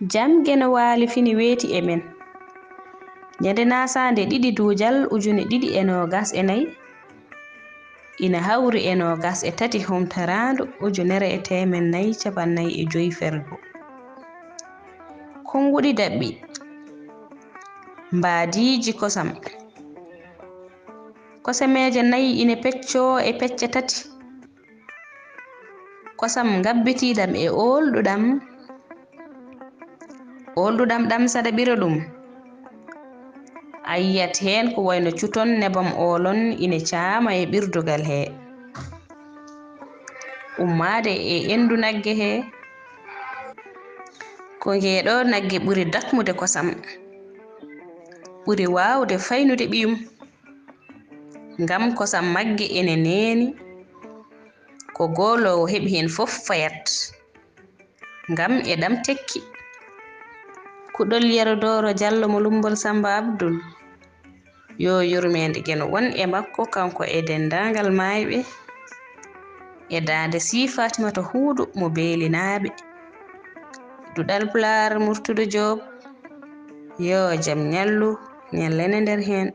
Jamge no waali fini weeti e men. Nyande nasande 2 Duujal 2024 ina hawri e 23 Humtaraandu 1445 Fergo. Konguɗi daɓɓi mbaadiiji kosam. Kosameeje 4 ina peccoo e pecce 3. Kosam ngabbitiiɗam e oolduɗam ɗam saɗa ɓira ɗum. A yiyat heen ko wayno cuton nebam oolon ina caama e ɓirdugal hee. Ummaade e endu nagge hee. Ko ngeeɗo nagge ɓuri dakmude kosam. Ɓuri waawde faynude ɓiyum. Ngam kosam magge ene neeni. Ko gooloowo heɓi heen fof fayat. Ngam e ɗam tekki. Kuɗol Yarodoro Jallo mo Lumbol Samba Abdul. Yo yurmeende gen won e makko kanko e dendaangal maayɓe. E daande Sii Fatimata Huudu mo beelinaaɓe. Duɗal Pulaar Murtude Joob. Yo jam ñallu ñallene nder heen.